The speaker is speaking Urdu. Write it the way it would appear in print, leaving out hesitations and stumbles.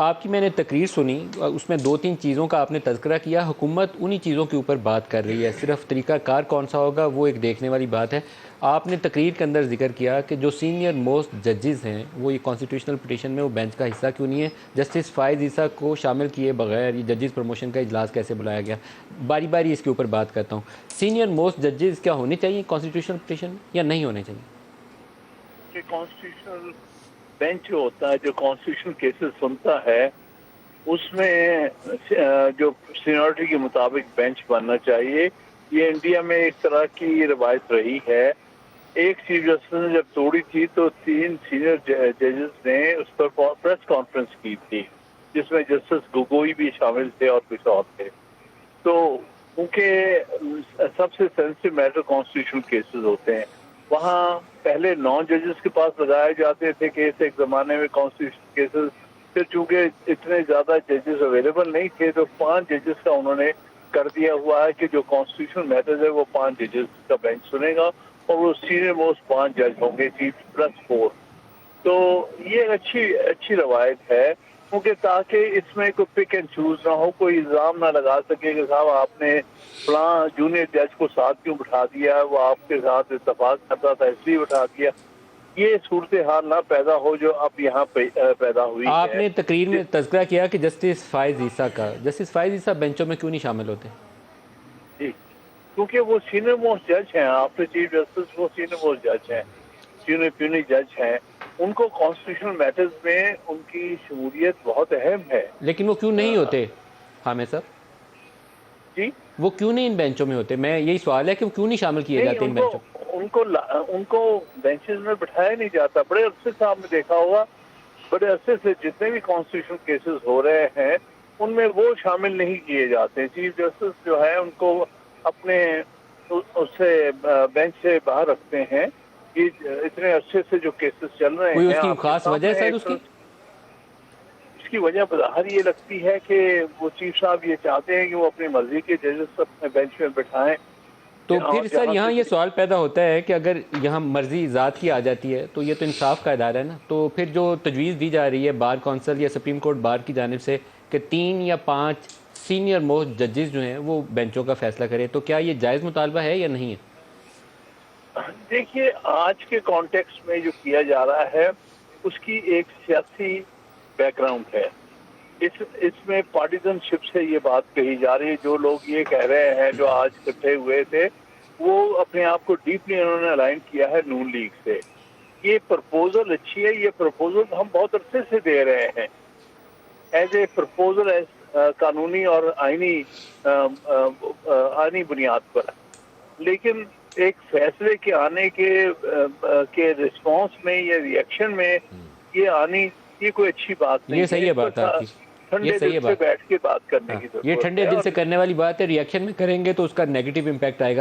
آپ کی میں نے تقریر سنی، اس میں دو تین چیزوں کا آپ نے تذکرہ کیا، حکومت انہی چیزوں کے اوپر بات کر رہی ہے، صرف طریقہ کار کون سا ہوگا وہ ایک دیکھنے والی بات ہے۔ آپ نے تقریر کے اندر ذکر کیا کہ جو سینئر موسٹ ججز ہیں وہ یہ کانسٹیٹیوشنل پٹیشن میں وہ بینچ کا حصہ کیوں نہیں ہے، جسٹس فائز عیسیٰ کو شامل کیے بغیر یہ ججز پروموشن کا اجلاس کیسے بلایا گیا؟ باری باری اس کے اوپر بات کرتا ہوں۔ سینئر موسٹ ججز کیا ہونے چاہیے کانسٹیٹیوشنل پٹیشن میں یا نہیں ہونے چاہیے؟ کہ کانسٹیٹیوشنل بینچ جو ہوتا ہے، جو کانسٹیٹیوشنل کیسز سنتا ہے، اس میں جو سینیورٹی کے مطابق بینچ بننا چاہیے۔ یہ انڈیا میں ایک طرح کی روایت رہی ہے۔ ایک چیف جسٹس نے جب توڑی تھی تو 3 سینئر ججز نے اس پر پریس کانفرنس کی تھی، جس میں جسٹس گوگوئی بھی شامل تھے اور کچھ اور تھے۔ تو کیونکہ سب سے سینسٹیو میٹر کانسٹیٹیوشنل کیسز ہوتے ہیں، وہاں پہلے 9 ججز کے پاس لگائے جاتے تھے کیس ایک زمانے میں کانسٹیٹیوشنل کیسز، پھر چونکہ اتنے زیادہ ججز اویلیبل نہیں تھے تو 5 ججز کا انہوں نے کر دیا ہوا ہے کہ جو کانسٹیٹیوشنل میٹرز ہے وہ 5 ججز کا بینچ سنے گا اور وہ سینئر موسٹ 5 جج ہوں گے، چیف پلس 4۔ تو یہ اچھی روایت ہے، کیونکہ تاکہ اس میں کوئی پک اینڈ چوز نہ ہو، کوئی الزام نہ لگا سکے کہ صاحب آپ نے فلاں جونیئر جج کو ساتھ کیوں بٹھا دیا، وہ آپ کے ساتھ اتفاق کرتا تھا اس لیے بٹھا دیا۔ یہ صورتحال نہ پیدا ہو جو اب یہاں پیدا ہوئی ہے۔ آپ نے تقریر میں تذکرہ کیا کہ جسٹس فائز عیسیٰ کا، جسٹس فائز عیسیٰ بینچوں میں کیوں نہیں شامل ہوتے؟ جی، کیونکہ وہ سینئر موسٹ جج ہیں، آپ نے چیف جسٹس وہ سینئر موسٹ جج ہیں، پیونی جج ہیں، ان کو کانسٹیٹیوشنل میٹرز میں ان کی شمولیت بہت اہم ہے۔ لیکن وہ کیوں نہیں ہوتے حامد صاحب؟ جی وہ کیوں نہیں ان بینچوں میں ہوتے؟ میں یہی سوال ہے کہ وہ کیوں نہیں شامل کیے نہیں، جاتے ان بینچوں؟ ان کو بینچز میں بٹھایا نہیں جاتا۔ بڑے عرصے سے آپ نے دیکھا ہوگا، بڑے عرصے سے جتنے بھی کانسٹیٹیوشنل کیسز ہو رہے ہیں ان میں وہ شامل نہیں کیے جاتے۔ چیف جسٹس جو ہے ان کو اپنے اس سے بینچ سے باہر رکھتے ہیں۔ یہ اتنے عرصے سے جو کیسز چل رہے کوئی ہیں اس کی آپ کے خاص وجہ ہے سامنے، سر اس کی؟ اس کی وجہ بظاہر یہ لگتی ہے کہ وہ چیف صاحب یہ چاہتے ہیں کہ وہ اپنی مرضی کے ججز اپنے بینچ میں بٹھائیں۔ تو پھر سر جہاں یہاں یہ کسی سوال پیدا ہوتا ہے کہ اگر یہاں مرضی ذات کی آ جاتی ہے تو یہ تو انصاف کا ادارہ ہے نا، تو پھر جو تجویز دی جا رہی ہے بار کونسل یا سپریم کورٹ بار کی جانب سے کہ 3 یا 5 سینئر موسٹ ججز جو ہیں وہ بینچوں کا فیصلہ کریں، تو کیا یہ جائز مطالبہ ہے یا نہیں ہے؟ دیکھیے، آج کے کانٹیکسٹ میں جو کیا جا رہا ہے اس کی ایک سیاسی بیک گراؤنڈ ہے۔ اس میں پارٹیزن شپ سے یہ بات کہی جا رہی ہے۔ جو لوگ یہ کہہ رہے ہیں جو آج اکٹھے ہوئے تھے، وہ اپنے آپ کو ڈیپلی انہوں نے الائن کیا ہے نون لیگ سے۔ یہ پرپوزل اچھی ہے، یہ پرپوزل ہم بہت عرصے سے دے رہے ہیں ایز اے پرپوزل، ایز قانونی اور آئینی بنیاد پر، لیکن ایک فیصلے کے آنے کے رسپانس میں یا ریئیکشن میں یہ آنی، یہ کوئی اچھی بات نہیں یہ ہے۔ صحیح ہے اس بات پر آپ کی، یہ ٹھنڈے صحیح دل ہے سے بات، بیٹھ کے بات کرنے ہاں کی یہ ضرورت ٹھنڈے ہے۔ دل اور سے کرنے والی بات ہے، ریئیکشن میں کریں گے تو اس کا نیگیٹو امپیکٹ آئے گا۔